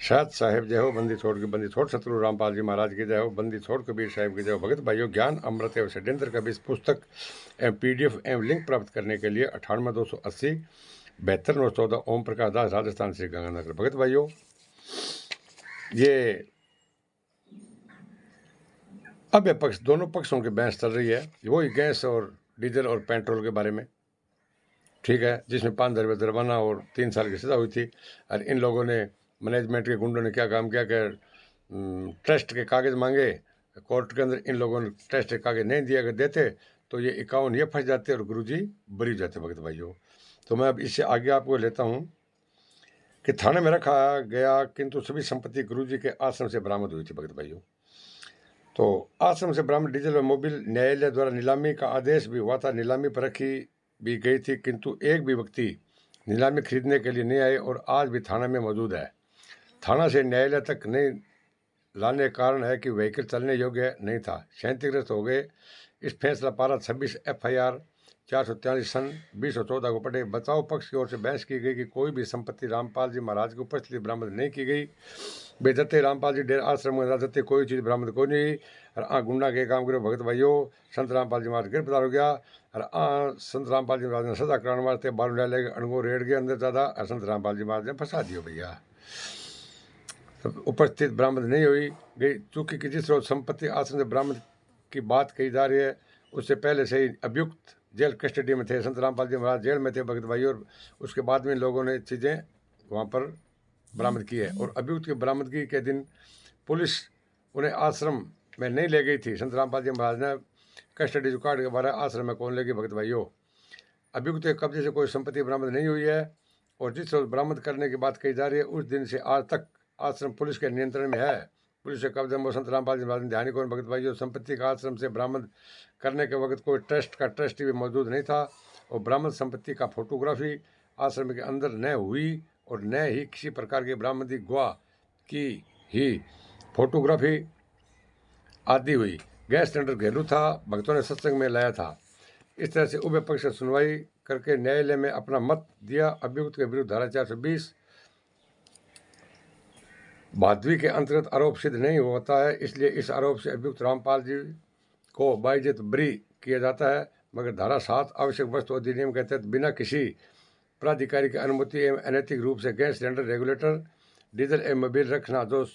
शायद साहेब जय हो, बंदी छोड़ सतगुरु रामपाल जी महाराज की जय हो, बंदी छोड़ कबीर साहिब की जय हो। भगत भाइयों, ज्ञान अमृत एवं षड्यंत्र का इस पुस्तक एवं PDF एवं लिंक प्राप्त करने के लिए 98 280 72 914 ओम प्रकाश दास, राजस्थान, श्री गंगानगर। भगत भाइयों, ये अब पक्ष दोनों पक्षों की बहस चल रही है, वही गैस और डीजल और पेट्रोल के बारे में, ठीक है, जिसमें 5,000 रुपये जुर्माना और 3 साल की सजा हुई थी। और इन लोगों ने, मैनेजमेंट के गुंडों ने क्या काम किया कि ट्रस्ट के कागज़ मांगे कोर्ट के अंदर। इन लोगों ने ट्रस्ट के कागज़ नहीं दिया, अगर देते तो ये 51 ये फंस जाते और गुरुजी बरी हो जाते। भगत भाइयों, तो मैं अब इससे आगे आपको लेता हूँ कि थाने में रखा गया, किंतु सभी संपत्ति गुरुजी के आश्रम से बरामद हुई थी। भगत भाइयों, तो आश्रम से बरामद डीजल व मोबिल न्यायालय द्वारा नीलामी का आदेश भी हुआ था, नीलामी पर रखी भी गई थी, किंतु एक भी व्यक्ति नीलामी खरीदने के लिए नहीं आए और आज भी थाना में मौजूद है। थाना से न्यायालय तक नहीं लाने का कारण है कि व्हीकल चलने योग्य नहीं था, क्षतिग्रस्त हो गए। इस फैसला पारा 26 FIR 443 सन 2014 को पढ़े। बचाव पक्ष की ओर से बहस की गई कि कोई भी संपत्ति रामपाल जी महाराज की उपस्थिति बरामद नहीं की गई। बेजते रामपाल जी डेर आश्रम में जते कोई चीज़ बरामद कोई नहीं। और गुंडा के काम करो। भगत भाइयों, संत रामपाल जी महाराज गिरफ्तार हो गया और संत रामपाल जी महाराज ने सजा कराने वास्ते बारू न्यायालय के अणगो रेड़ के अंदर ज़्यादा और संत रामपाल जी महाराज ने फंसा दियो भैया। तो उपस्थित बरामद नहीं हुई गई, चूंकि कि जिस रोज संपत्ति आश्रम से बरामद की बात कही जा रही है उससे पहले से ही अभियुक्त जेल कस्टडी में थे। संत रामपाल जी महाराज जेल में थे भगत भाई, और उसके बाद में लोगों ने चीज़ें वहाँ पर बरामद की है। और अभियुक्त की बरामदगी के दिन पुलिस उन्हें आश्रम में नहीं ले गई थी। संत रामपाल जी महाराज ने कस्टडी जो कार्ड के बारे आश्रम में कौन लेगी। भगत भाइयों, अभियुक्त के कब्जे से कोई संपत्ति बरामद नहीं हुई है और जिस रोज बरामद करने की बात कही जा रही है उस दिन से आज तक आश्रम पुलिस के नियंत्रण में है। पुलिस के कब्जे में संत रामपाल जी महाराज ने ध्यान कौन। भगत भाइयों, संपत्ति का आश्रम से बरामद करने के वक्त कोई ट्रस्ट का ट्रस्टी भी मौजूद नहीं था और बरामद संपत्ति का फोटोग्राफी आश्रम के अंदर न हुई और न ही किसी प्रकार की बरामदी गवाह की ही फोटोग्राफी आदि हुई। गैस सिलेंडर घरेलू था, भक्तों ने सत्संग में लाया था। इस तरह से उभय पक्ष से सुनवाई करके न्यायालय में अपना मत दिया। अभियुक्त के विरुद्ध धारा 420 भादवी के अंतर्गत आरोप सिद्ध नहीं होता है, इसलिए इस आरोप से अभियुक्त रामपाल जी को बाइज्जत बरी किया जाता है। मगर धारा 7 आवश्यक वस्तु अधिनियम के तहत बिना किसी प्राधिकारी की अनुमति एवं अनैतिक रूप से गैस सिलेंडर, रेगुलेटर, डीजल एवं मोबिल रखना जो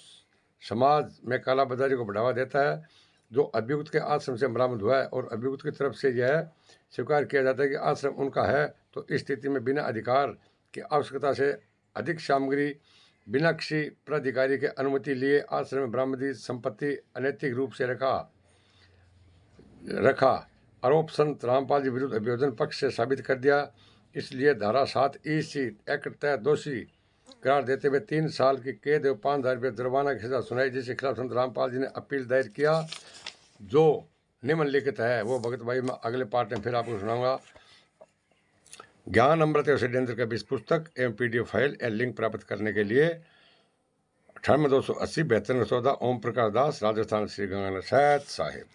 समाज में कालाबाजारी को बढ़ावा देता है, जो अभियुक्त के आश्रम से बरामद हुआ है और अभियुक्त की तरफ से यह स्वीकार किया जाता है कि आश्रम उनका है, तो इस स्थिति में बिना अधिकार की आवश्यकता से अधिक सामग्री बिना किसी प्राधिकारी के अनुमति लिए आश्रम में बरामदी संपत्ति अनैतिक रूप से रखा आरोप संत रामपाल जी विरुद्ध अभियोजन पक्ष से साबित कर दिया। इसलिए धारा 7 EC एक्ट तहत दोषी करार देते हुए 3 साल की कैद और 5,000 रुपये जुर्माना की सजा सुनाई, जिसके खिलाफ संत रामपाल जी ने अपील दायर किया, जो निम्नलिखित है। वो भगत भाई मैं अगले पार्ट में फिर आपको सुनाऊंगा। ज्ञान अमृत षड्यंत्र का इस पुस्तक एवं PDF फाइल एवं लिंक प्राप्त करने के लिए 98 280 72 914 ओम प्रकाश दास, राजस्थान, श्री गंगानगर, शायद साहेब।